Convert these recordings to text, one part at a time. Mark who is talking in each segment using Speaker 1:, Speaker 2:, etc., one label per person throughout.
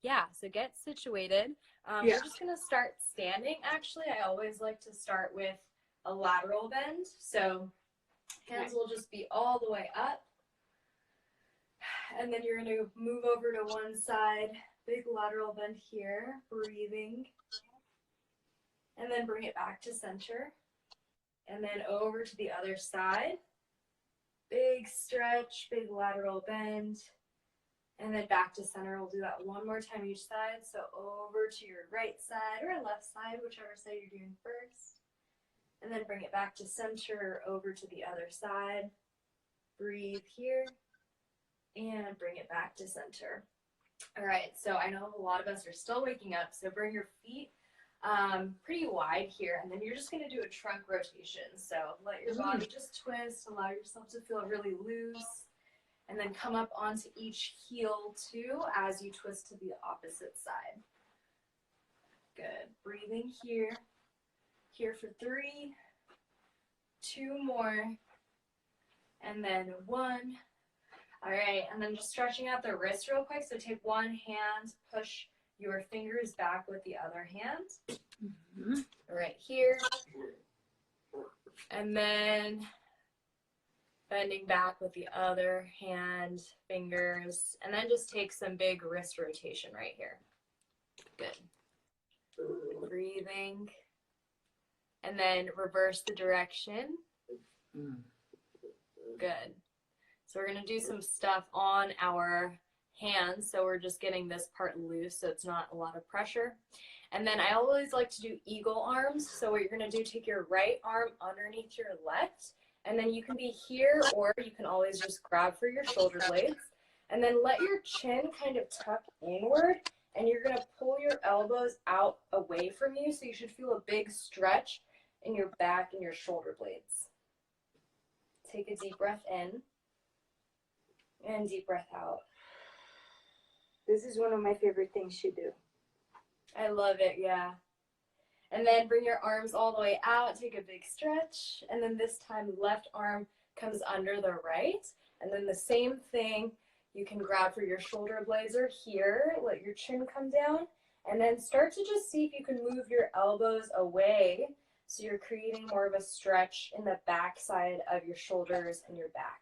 Speaker 1: Yeah, so get situated. We're just going to start standing. Actually, I always like to start with a lateral bend. So hands will just be all the way up. And then you're going to move over to one side, big lateral bend here, breathing. And then bring it back to center. And then over to the other side. Big stretch, big lateral bend. And then back to center. We'll do that one more time each side. So over to your right side or left side, whichever side you're doing first. And then bring it back to center, over to the other side. Breathe here. And bring it back to center. All right, so I know a lot of us are still waking up, so bring your feet pretty wide here, and then you're just going to do a trunk rotation. So let your body just twist, allow yourself to feel really loose, and then come up onto each heel too as you twist to the opposite side. Good. Breathing here. Here for 3, 2 more, and then 1. All right, and then just stretching out the wrist real quick. So take one hand, push your fingers back with the other hand. Right here. And then bending back with the other hand, fingers, and then just take some big wrist rotation right here. Good. Breathing. And then reverse the direction. Good. So we're going to do some stuff on our hands. So we're just getting this part loose so it's not a lot of pressure. And then I always like to do eagle arms. So what you're going to do, take your right arm underneath your left. And then you can be here, or you can always just grab for your shoulder blades. And then let your chin kind of tuck inward. And you're going to pull your elbows out away from you. So you should feel a big stretch in your back and your shoulder blades. Take a deep breath in. And deep breath out.
Speaker 2: This is one of my favorite things to do.
Speaker 1: I love it, yeah. And then bring your arms all the way out. Take a big stretch. And then this time, left arm comes under the right. And then the same thing, you can grab for your shoulder blades or here. Let your chin come down. And then start to just see if you can move your elbows away. So you're creating more of a stretch in the back side of your shoulders and your back.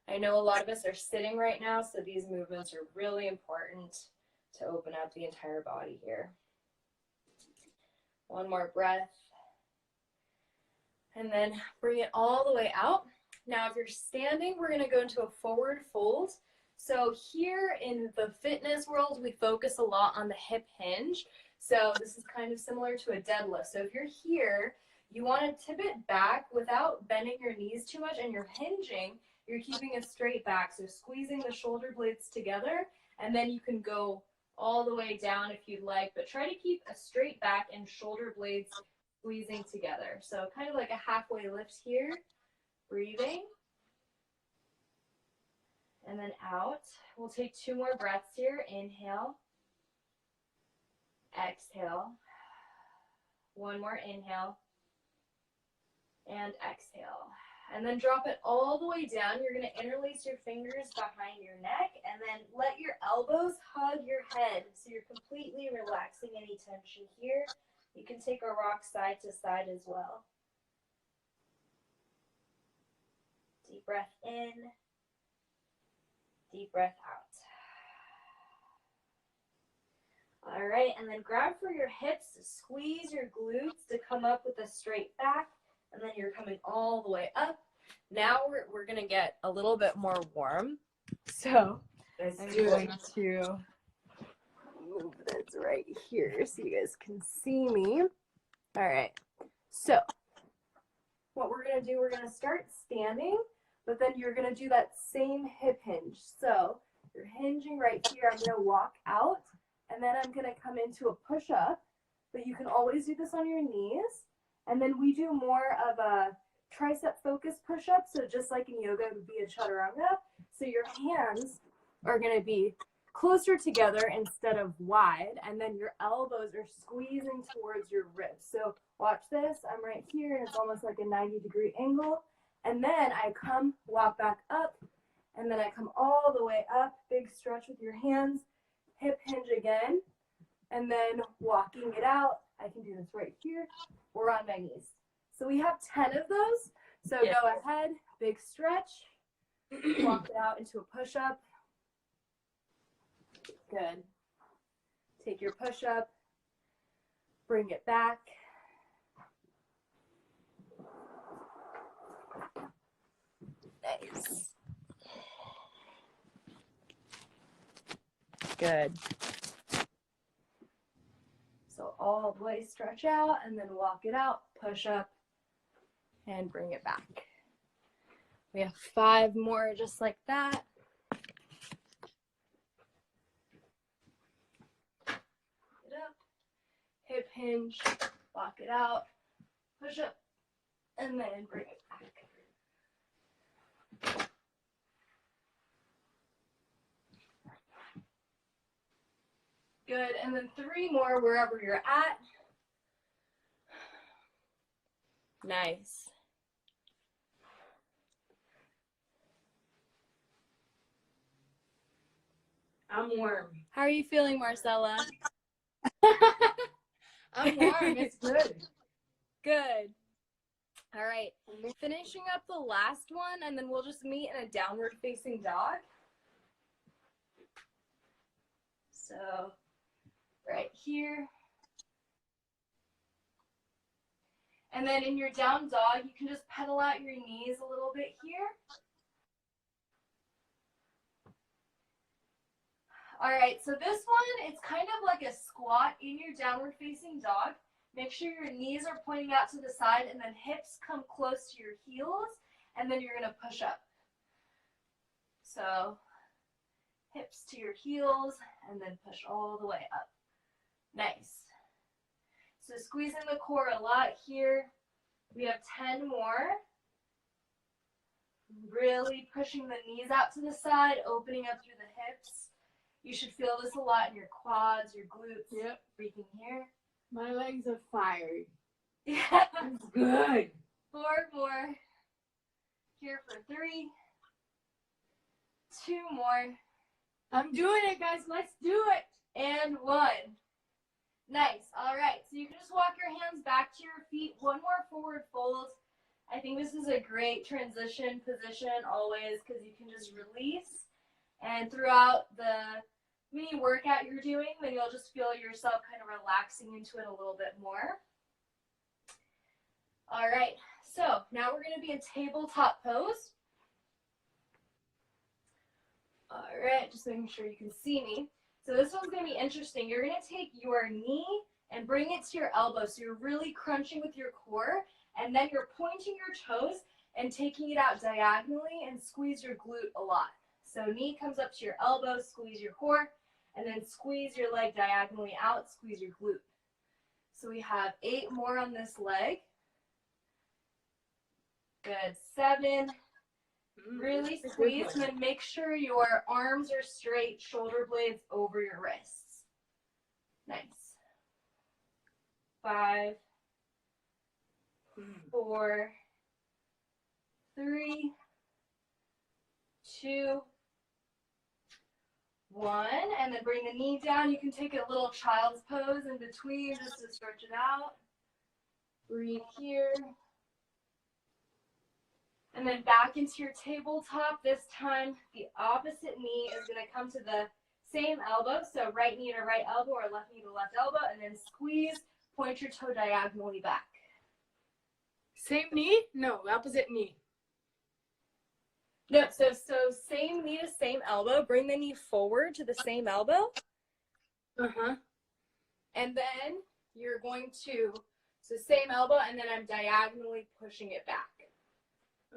Speaker 1: I know a lot of us are sitting right now, so these movements are really important to open up the entire body here. One more breath. And then bring it all the way out. Now, if you're standing, we're going to go into a forward fold. So here in the fitness world, we focus a lot on the hip hinge. So this is kind of similar to a deadlift. So if you're here, you want to tip it back without bending your knees too much, and you're hinging. You're keeping a straight back, so squeezing the shoulder blades together, and then you can go all the way down if you'd like, but try to keep a straight back and shoulder blades squeezing together. So kind of like a halfway lift here, breathing, and then out. We'll take 2 more breaths here. Inhale, exhale, 1 more inhale, and exhale. And then drop it all the way down. You're going to interlace your fingers behind your neck, and then let your elbows hug your head. So you're completely relaxing any tension here. You can take a rock side to side as well. Deep breath in. Deep breath out. All right, and then grab for your hips. Squeeze your glutes to come up with a straight back. And then you're coming all the way up. Now we're going to get a little bit more warm. So I'm going to move this right here so you guys can see me. All right. So what we're going to do, we're going to start standing, but then you're going to do that same hip hinge. So you're hinging right here. I'm going to walk out, and then I'm going to come into a push-up. But you can always do this on your knees. And then we do more of a tricep focused push-up. So just like in yoga, it would be a chaturanga. So your hands are going to be closer together instead of wide. And then your elbows are squeezing towards your ribs. So watch this. I'm right here, and it's almost like a 90-degree angle. And then I come, walk back up, and then I come all the way up. Big stretch with your hands. hip hinge again, and then walking it out. I can do this right here or on my knees. So we have 10 of those. So
Speaker 2: Yeah.
Speaker 1: go ahead, big stretch, walk it out into a push-up. Good. Take your push-up, bring it back. Nice. Good. So all the way stretch out and then walk it out, push up, and bring it back. We have 5 more just like that. Get up, hip hinge, walk it out, push up, and then bring it back. Good, and then 3 more wherever you're at. Nice.
Speaker 2: I'm warm.
Speaker 1: How are you feeling, Marcella?
Speaker 2: I'm warm. It's good.
Speaker 1: Good. All right, finishing up the last one, and then we'll just meet in a downward facing dog. So right here. And then in your down dog, you can just pedal out your knees a little bit here. All right, so this one, it's kind of like a squat in your downward facing dog. Make sure your knees are pointing out to the side and then hips come close to your heels, and then you're gonna push up. So hips to your heels and then push all the way up. Nice. So squeezing the core a lot here. We have 10 more. Really pushing the knees out to the side, opening up through the hips. You should feel this a lot in your quads, your glutes.
Speaker 2: Yep.
Speaker 1: Breathing here.
Speaker 2: My legs are fired.
Speaker 1: Yeah.
Speaker 2: It's good.
Speaker 1: 4 more. Here for 3. 2 more.
Speaker 2: I'm doing it, guys. Let's do it.
Speaker 1: And 1. Nice. All right. So you can just walk your hands back to your feet. 1 more forward fold. I think this is a great transition position always because you can just release. And throughout the mini workout you're doing, then you'll just feel yourself kind of relaxing into it a little bit more. All right. So now we're going to be in tabletop pose. All right. Just making sure you can see me. So this one's going to be interesting. You're going to take your knee and bring it to your elbow. So you're really crunching with your core, and then you're pointing your toes and taking it out diagonally and squeeze your glute a lot. So knee comes up to your elbow, squeeze your core, and then squeeze your leg diagonally out, squeeze your glute. So we have 8 more on this leg. Good. 7. Really squeeze, and then make sure your arms are straight, shoulder blades over your wrists. Nice. 5, 4, 3, 2, 1, and then bring the knee down. You can take a little child's pose in between just to stretch it out. Breathe here. And then back into your tabletop. This time, the opposite knee is going to come to the same elbow. So right knee to right elbow or left knee to left elbow. And then squeeze, point your toe diagonally back.
Speaker 2: Same knee? No, opposite knee.
Speaker 1: No, so same knee to same elbow. Bring the knee forward to the same elbow.
Speaker 2: Uh-huh.
Speaker 1: And then you're going to, so same elbow, and then I'm diagonally pushing it back.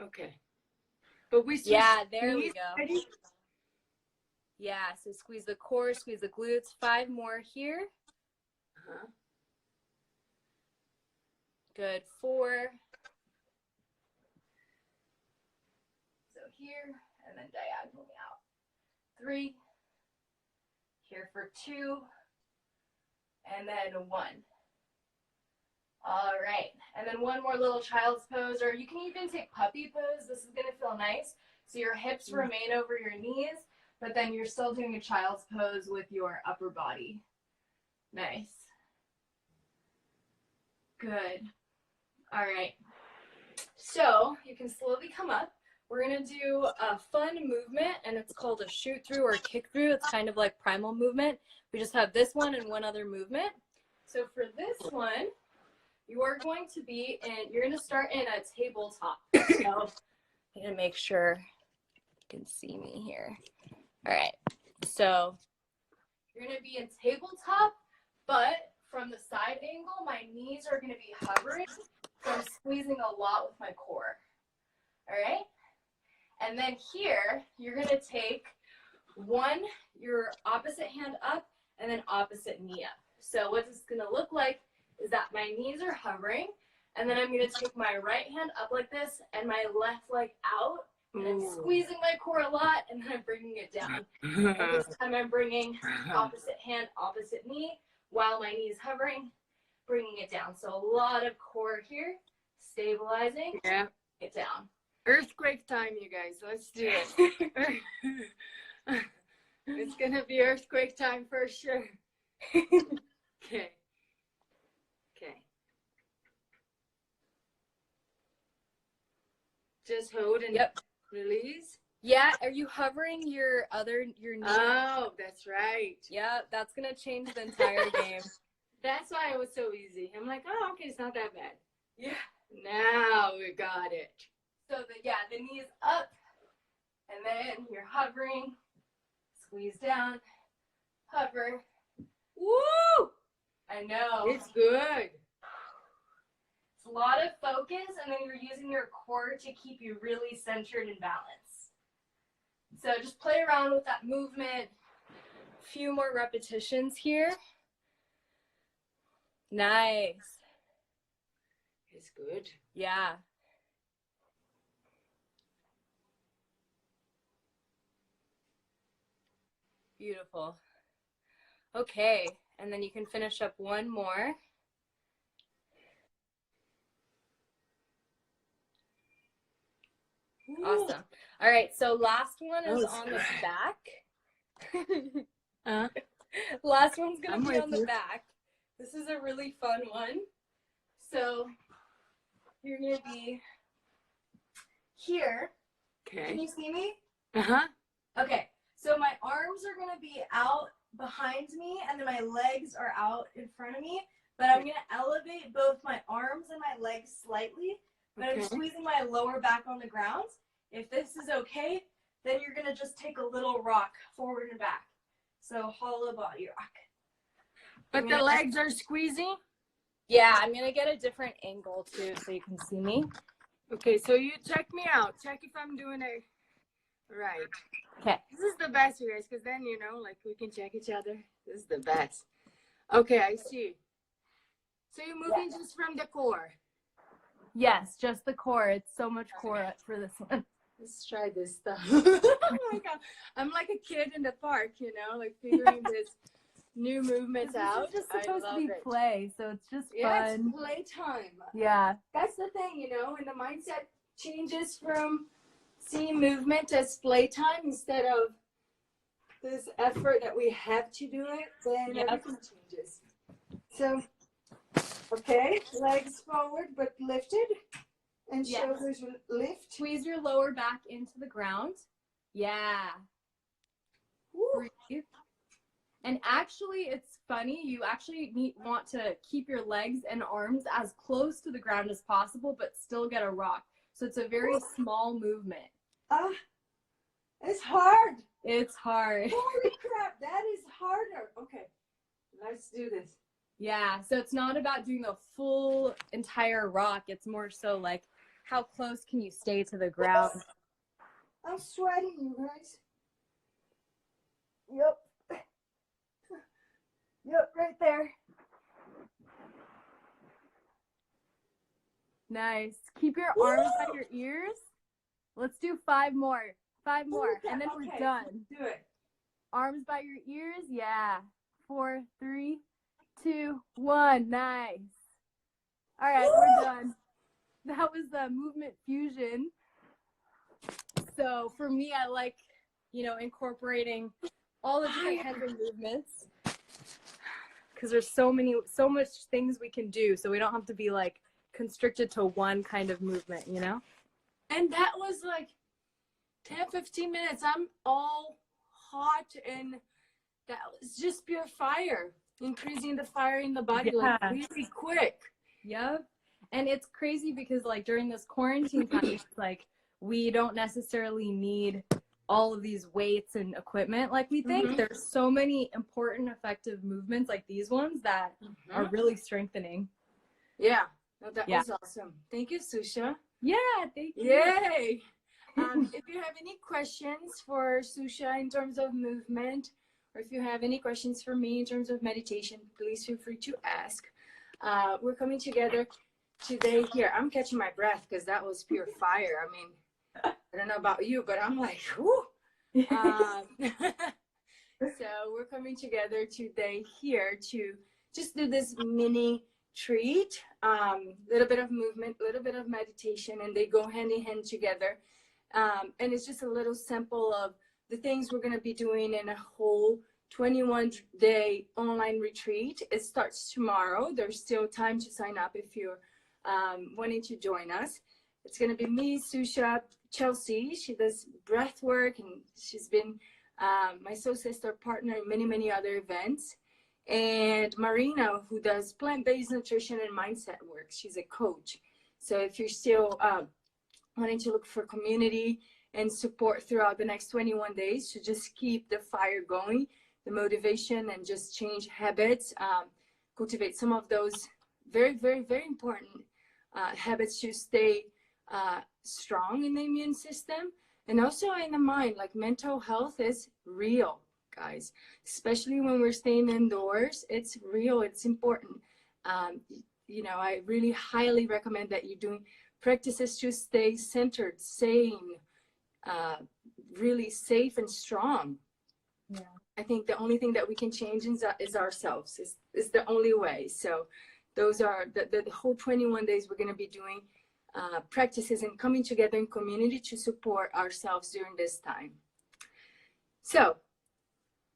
Speaker 2: Okay. But we switched.
Speaker 1: Yeah, there we
Speaker 2: knees
Speaker 1: go.
Speaker 2: already?
Speaker 1: Yeah, so squeeze the core, squeeze the glutes. 5 more here.
Speaker 2: Uh-huh.
Speaker 1: Good. 4. So here, and then diagonally out. 3. Here for 2. And then 1. All right. And then 1 more little child's pose, or you can even take puppy pose. This is going to feel nice. So your hips remain over your knees. but then you're still doing a child's pose with your upper body. Nice. Good. All right. So you can slowly come up. We're going to do a fun movement, and it's called a shoot through or kick through. It's kind of like primal movement. We just have this one and one other movement. So for this one, you are going to be in, you're going to start in a tabletop. So I'm going to make sure you can see me here. All right. So you're going to be in tabletop, but from the side angle, my knees are going to be hovering. So I'm squeezing a lot with my core. All right. And then here, you're going to take your opposite hand up and then opposite knee up. So what this is going to look like is that my knees are hovering, and then I'm going to take my right hand up like this and my left leg out, and I'm squeezing my core a lot, and then I'm bringing it down. And this time I'm bringing opposite hand, opposite knee, while my knee is hovering, bringing it down. So a lot of core here, stabilizing, it down.
Speaker 2: Earthquake time, you guys. Let's do it. It's gonna be earthquake time for sure. Okay. Just hold and release.
Speaker 1: Yeah, are you hovering your knee?
Speaker 2: Oh, that's right.
Speaker 1: Yeah, that's gonna change the entire game.
Speaker 2: That's why it was so easy. I'm like, oh, okay, it's not that bad.
Speaker 1: Yeah.
Speaker 2: Now we got it.
Speaker 1: So the knee is up, and then you're hovering, squeeze down, hover.
Speaker 2: Woo!
Speaker 1: I know.
Speaker 2: It's good.
Speaker 1: It's a lot of focus, and then you're using your core to keep you really centered and balanced. So just play around with that movement. A few more repetitions here. Nice.
Speaker 2: It's good.
Speaker 1: Yeah. Beautiful. Okay, and then you can finish up one more.
Speaker 2: Ooh.
Speaker 1: Awesome. All right, so last one is on the back. Last one's going to be on the back. This is a really fun one. So you're going to be here.
Speaker 2: Okay.
Speaker 1: Can you see me?
Speaker 2: Uh-huh.
Speaker 1: Okay, so my arms are going to be out behind me, and then my legs are out in front of me, but I'm going to elevate both my arms and my legs slightly, but I'm squeezing my lower back on the ground. If this is okay, then you're going to just take a little rock forward and back. So hollow body rock.
Speaker 2: But the legs are squeezing?
Speaker 1: Yeah, I'm going to get a different angle too so you can see me.
Speaker 2: Okay, so you check me out. Check if I'm doing it right.
Speaker 1: Okay.
Speaker 2: This is the best, you guys, because then, you know, like we can check each other. This is the best. Okay, I see. So you're moving just from the core?
Speaker 1: Yes, just the core. It's so much core for this one.
Speaker 2: Let's try this stuff. Oh my God. I'm like a kid in the park, you know, like figuring this new movements out.
Speaker 1: This is just supposed to be play, so it's just fun.
Speaker 2: It's playtime.
Speaker 1: Yeah.
Speaker 2: That's the thing, you know, when the mindset changes from seeing movement as playtime instead of this effort that we have to do it, then everything changes. So, okay, legs forward but lifted, and shoulders lift.
Speaker 1: Squeeze your lower back into the ground. Yeah. Breathe. And actually, it's funny, you actually want to keep your legs and arms as close to the ground as possible, but still get a rock. So it's a very small movement.
Speaker 2: It's hard.
Speaker 1: It's hard.
Speaker 2: Holy crap, that is harder. Okay, let's do this.
Speaker 1: Yeah, so it's not about doing the full entire rock. It's more so like, how close can you stay to the ground?
Speaker 2: I'm sweating, you guys.
Speaker 1: Yep. Yep, right there. Nice. Keep your arms by your ears. Let's do 5 more. 5 more, and then we're done.
Speaker 2: Do it.
Speaker 1: Arms by your ears. Yeah. 4, 3, 2, 1. Nice. All right, we're done. That was the movement fusion. So for me, I like you know, incorporating all the different kinds of movements, because there's so much things we can do, so we don't have to be like constricted to one kind of movement, you know?
Speaker 2: And that was like 10-15 minutes. I'm all hot, and that was just pure fire, increasing the fire in the body like really quick.
Speaker 1: Yep. And it's crazy because like during this quarantine time, it's like we don't necessarily need all of these weights and equipment like we think. There's so many important, effective movements like these ones that are really strengthening.
Speaker 2: Yeah. No, that was awesome. Thank you, Sucha.
Speaker 1: Yeah, thank you.
Speaker 2: Yay. If you have any questions for Sucha in terms of movement, or if you have any questions for me in terms of meditation, please feel free to ask. We're coming together today here. I'm catching my breath because that was pure fire. I mean, I don't know about you, but I'm like, whoo. So we're coming together today here to just do this mini treat, little bit of movement, little bit of meditation, and they go hand in hand together. And it's just a little sample of the things we're going to be doing in a whole 21-day online retreat. It starts tomorrow. There's still time to sign up if you're wanting to join us. It's going to be me, Sucha, Chelsea. She does breath work, and she's been my soul sister partner in many, many other events. And Marina, who does plant-based nutrition and mindset work. She's a coach. So if you're still wanting to look for community and support throughout the next 21 days to just keep the fire going, the motivation, and just change habits, cultivate some of those very, very, very important habits to stay strong in the immune system and also in the mind. Like mental health is real, guys, especially when we're staying indoors. It's real, it's important. You know, I really highly recommend that you're doing practices to stay centered, sane, really safe and strong. Yeah. I think the only thing that we can change is ourselves, is the only way. So those are the whole 21 days we're going to be doing practices and coming together in community to support ourselves during this time. So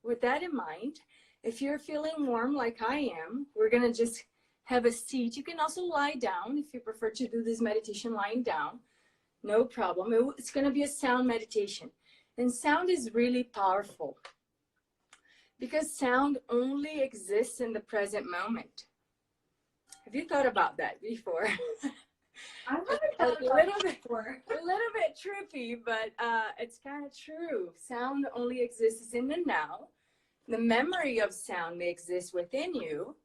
Speaker 2: with that in mind, if you're feeling warm like I am, we're going to just have a seat. You can also lie down if you prefer to do this meditation lying down. No problem. It's going to be a sound meditation. And sound is really powerful because sound only exists in the present moment. Have you thought about that before?
Speaker 1: I haven't thought about that before.
Speaker 2: A little bit trippy, but it's kind of true. Sound only exists in the now. The memory of sound may exist within you,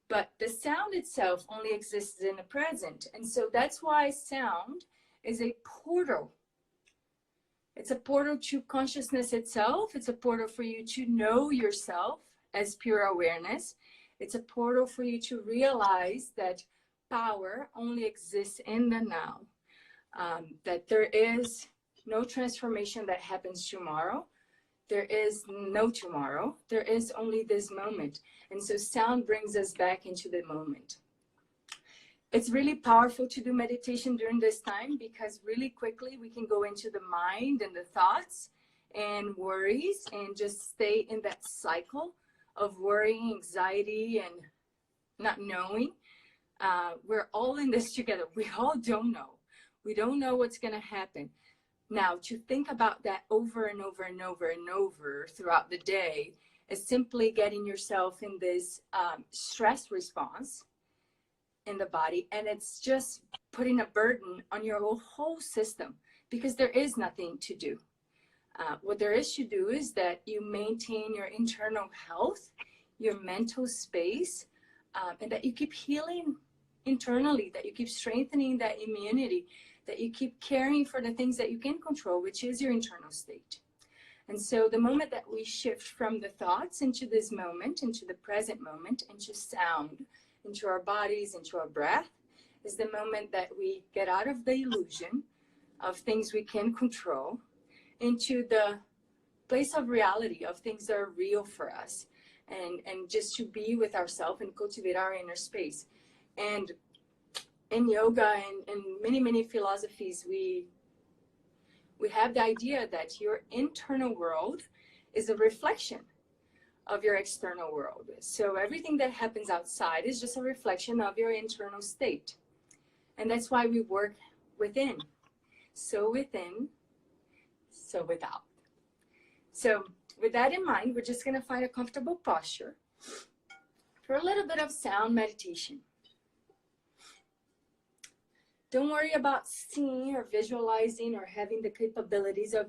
Speaker 2: but the sound itself only exists in the present. And so that's why sound is a portal. It's a portal to consciousness itself. It's a portal for you to know yourself as pure awareness. It's a portal for you to realize that power only exists in the now. That there is no transformation that happens tomorrow. There is no tomorrow. There is only this moment. And so sound brings us back into the moment. It's really powerful to do meditation during this time because really quickly we can go into the mind and the thoughts and worries and just stay in that cycle of worrying, anxiety, and not knowing. We're all in this together. We all don't know. We don't know what's going to happen. Now, to think about that over and over and over and over throughout the day is simply getting yourself in this stress response in the body. And it's just putting a burden on your whole system because there is nothing to do. What there is to do is that you maintain your internal health, your mental space, and that you keep healing internally, that you keep strengthening that immunity, that you keep caring for the things that you can control, which is your internal state. And so the moment that we shift from the thoughts into this moment, into the present moment, into sound, into our bodies, into our breath, is the moment that we get out of the illusion of things we can control into the place of reality, of things that are real for us, and just to be with ourselves and cultivate our inner space. And in yoga and many, many philosophies, we We have the idea that your internal world is a reflection of your external world. So everything that happens outside is just a reflection of your internal state. And that's why we work within. So within, so without. So with that in mind, we're just going to find a comfortable posture for a little bit of sound meditation. Don't worry about seeing or visualizing or having the capabilities of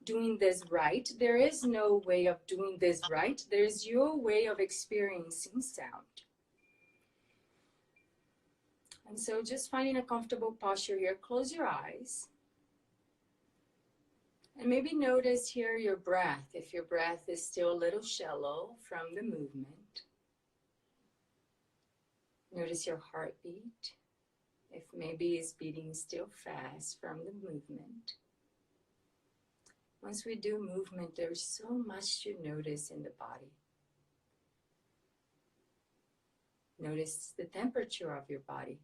Speaker 2: doing this right. There is no way of doing this right. There's your way of experiencing sound. And so just finding a comfortable posture here. Close your eyes. And maybe notice here your breath, if your breath is still a little shallow from the movement. Notice your heartbeat, if maybe it's beating still fast from the movement. Once we do movement, there's so much to notice in the body. Notice the temperature of your body.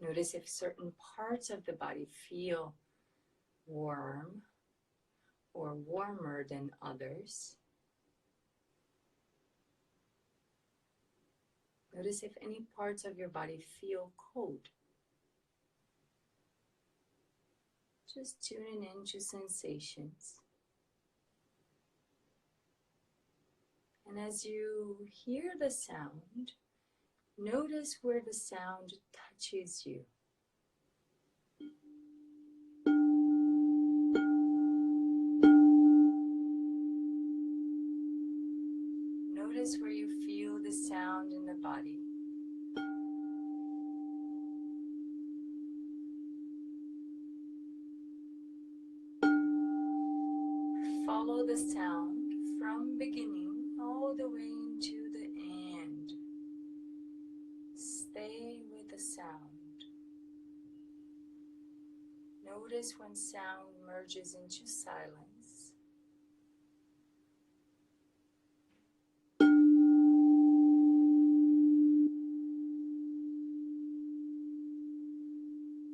Speaker 2: Notice if certain parts of the body feel warm or warmer than others. Notice if any parts of your body feel cold. Just tuning into sensations. And as you hear the sound, notice where the sound touches you. Notice where you feel the sound in the body. Follow the sound from beginning all the way into the end. Stay with the sound. Notice when sound merges into silence.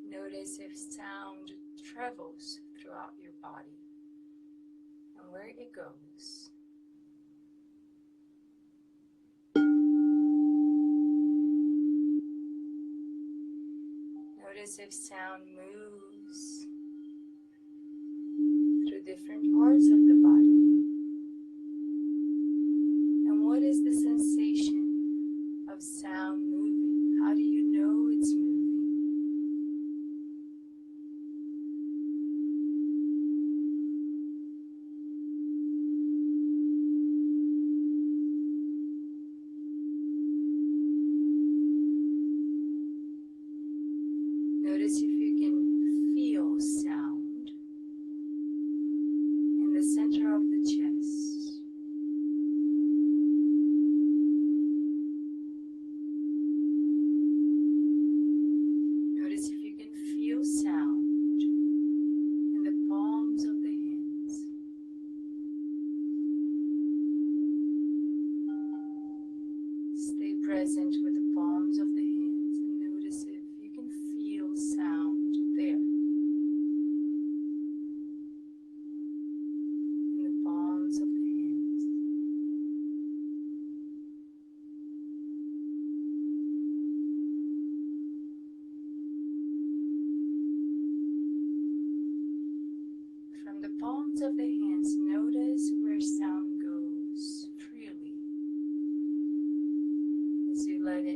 Speaker 2: Notice if sound travels throughout your body and where it goes. Notice if sound moves through different parts of the body. And what is the sensation of sound moving? How do you know it's moving? Notice if you can feel sound in the center of the chest. Notice if you can feel sound in the palms of the hands. Stay present with the palms of the hands and notice if you can feel sound there. In the palms of the hands. From the palms of the hands, notice where sound goes freely as you let it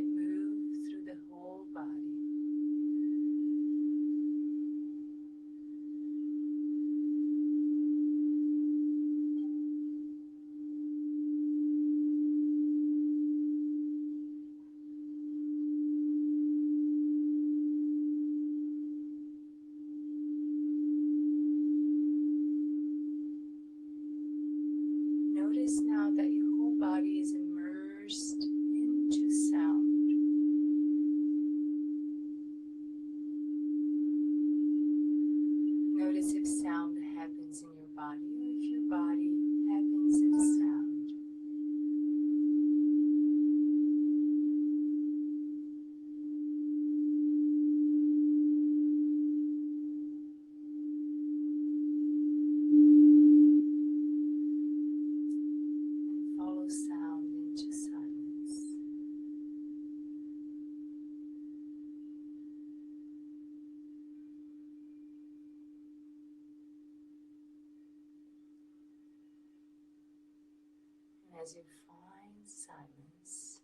Speaker 2: as you find silence,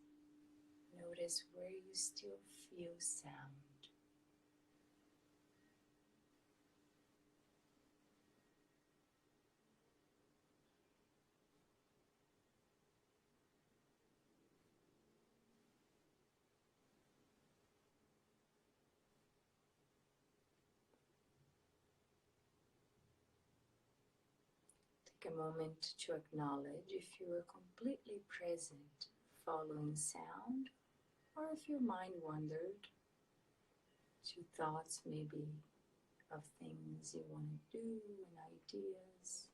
Speaker 2: notice where you still feel sound. Take a moment to acknowledge if you are completely present following sound, or if your mind wandered to thoughts maybe of things you want to do and ideas.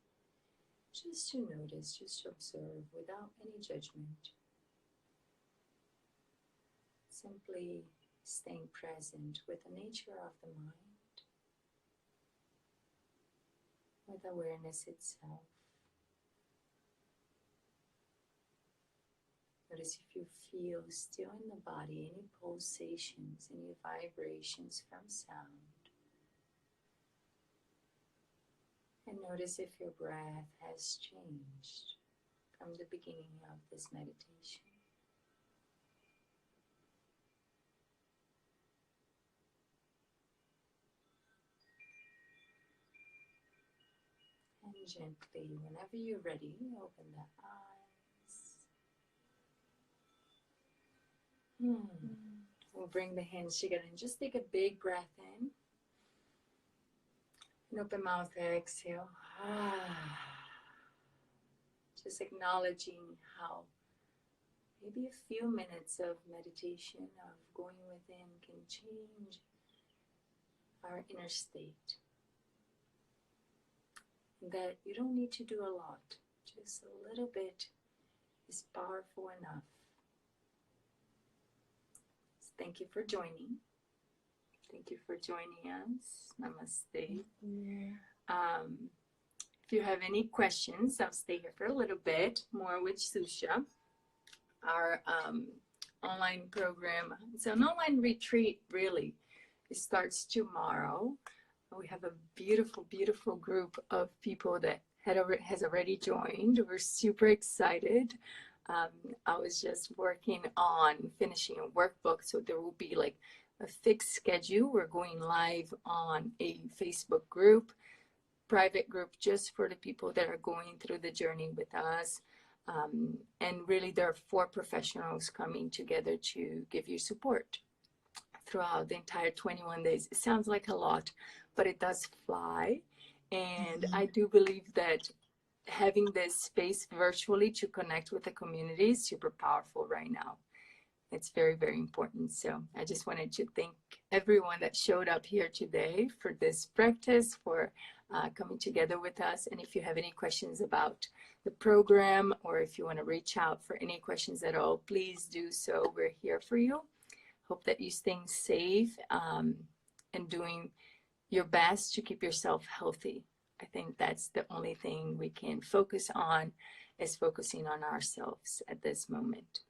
Speaker 2: Just to notice, just to observe without any judgment. Simply staying present with the nature of the mind, with awareness itself. Notice if you feel still in the body any pulsations, any vibrations from sound. And notice if your breath has changed from the beginning of this meditation. And gently, whenever you're ready, open the eyes. We'll bring the hands together and just take a big breath in. And open mouth, exhale. Just acknowledging how maybe a few minutes of meditation, of going within, can change our inner state. That you don't need to do a lot. Just a little bit is powerful enough. So thank you for joining. Thank you for joining us. Namaste. If you have any questions, I'll stay here for a little bit more with Sucha. Our online program, it's an online retreat, really. It starts tomorrow. We have a beautiful, beautiful group of people that has already joined. We're super excited. I was just working on finishing a workbook, so there will be like a fixed schedule. We're going live on a Facebook group, private group, just for the people that are going through the journey with us. And really, there are 4 professionals coming together to give you support throughout the entire 21 days. It sounds like a lot, but it does fly. And I do believe that having this space virtually to connect with the community is super powerful right now. It's very, very important. So I just wanted to thank everyone that showed up here today for this practice, for coming together with us. And if you have any questions about the program, or if you want to reach out for any questions at all, please do so. We're here for you. Hope that you're staying safe and doing your best to keep yourself healthy. I think that's the only thing we can focus on, is focusing on ourselves at this moment.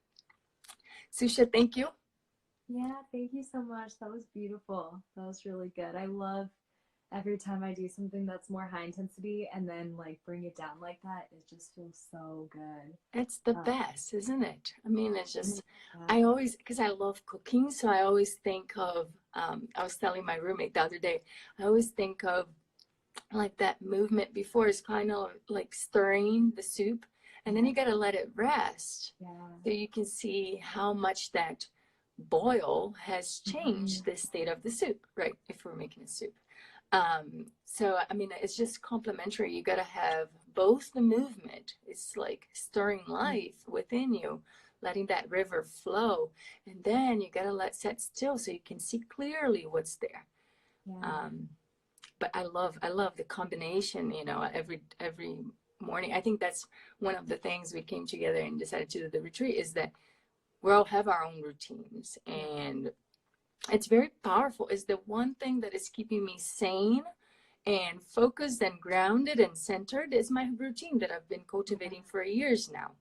Speaker 2: Sucha, thank you.
Speaker 1: Yeah, thank you so much. That was beautiful. That was really good. I love every time I do something that's more high intensity and then like bring it down like that. It just feels so good.
Speaker 2: It's the best, isn't it? I mean, it's just, I always, because I love cooking, so I always think of, I was telling my roommate the other day, I always think of like that movement before is kind of like stirring the soup, and then you got to let it rest. So you can see how much that boil has changed the state of the soup, right? If we're making a soup. So, I mean, it's just complementary. You got to have both the movement. It's like stirring life within you, letting that river flow. And then you got to let set still so you can see clearly what's there. But I love the combination, you know, every morning. I think that's one of the things we came together and decided to do the retreat, is that we all have our own routines, and it's very powerful. It's the one thing that is keeping me sane and focused and grounded and centered is my routine that I've been cultivating for years now.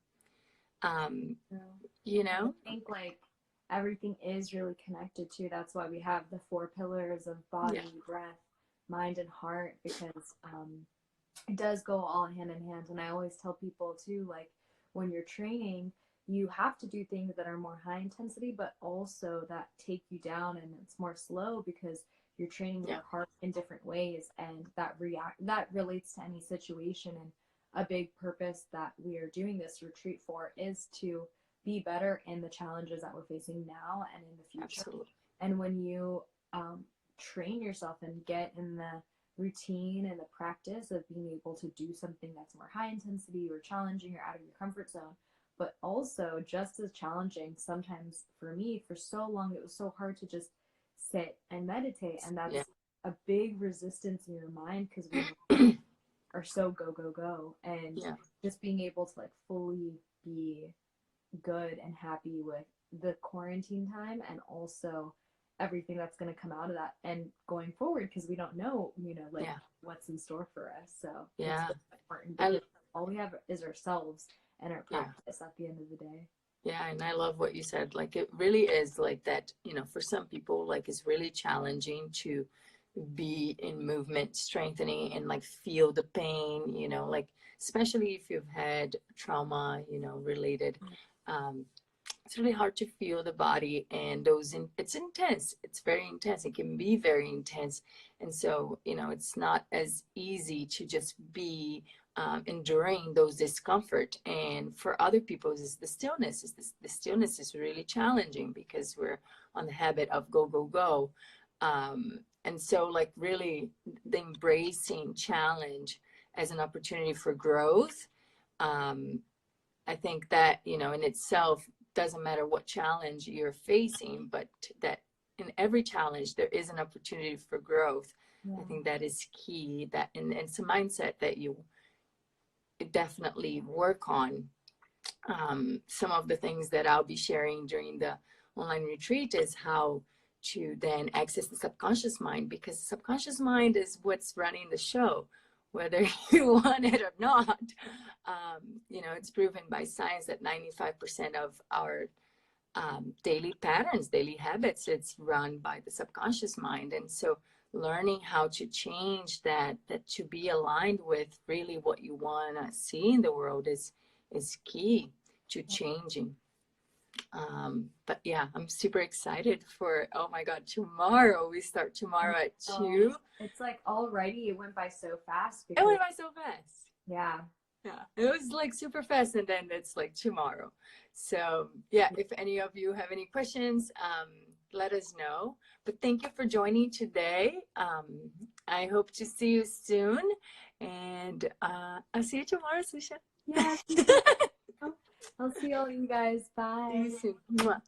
Speaker 2: You know,
Speaker 1: I think like everything is really connected to. That's why we have the 4 pillars of body, breath, mind, and heart, because it does go all hand in hand. And I always tell people too, like, when you're training, you have to do things that are more high intensity, but also that take you down, and it's more slow because you're training your heart in different ways, and that relates to any situation. And a big purpose that we are doing this retreat for is to be better in the challenges that we're facing now and in the future.
Speaker 3: Absolutely.
Speaker 1: And when you train yourself and get in the routine and the practice of being able to do something that's more high intensity or challenging or out of your comfort zone, but also just as challenging, sometimes for me, for so long, it was so hard to just sit and meditate. And that's a big resistance in your mind because we are so go. And just being able to like fully be good and happy with the quarantine time, and also everything that's going to come out of that and going forward, because we don't know, like what's in store for us. So it's important because all we have is ourselves and our practice at the end of the day.
Speaker 3: Yeah, and I love what you said. Like, it really is like that, for some people, like, it's really challenging to be in movement, strengthening, and like feel the pain, like, especially if you've had trauma, related. It's really hard to feel the body, and it's intense. It's very intense. It can be very intense. And so, it's not as easy to just be enduring those discomfort. And for other people, is the stillness. The stillness is really challenging because we're on the habit of go. And so, like, really the embracing challenge as an opportunity for growth. I think that, in itself, doesn't matter what challenge you're facing, but that in every challenge, there is an opportunity for growth. Yeah. I think that is key, and it's a mindset that you definitely work on. Some of the things that I'll be sharing during the online retreat is how to then access the subconscious mind, because the subconscious mind is what's running the show, whether you want it or not. It's proven by science that 95% of our daily patterns, daily habits, it's run by the subconscious mind. And so learning how to change that to be aligned with really what you want to see in the world is key to changing. But yeah, I'm super excited for, oh my God, tomorrow. We start tomorrow at 2.
Speaker 1: It's like already, it went by so fast.
Speaker 3: It went by so fast.
Speaker 1: Yeah.
Speaker 3: Yeah, it was like super fast, and then it's like tomorrow. So yeah, if any of you have any questions, let us know. But thank you for joining today. I hope to see you soon, and I'll see you tomorrow, Sucha.
Speaker 1: Yeah. I'll see all you guys. Bye.
Speaker 3: See you soon. Mwah.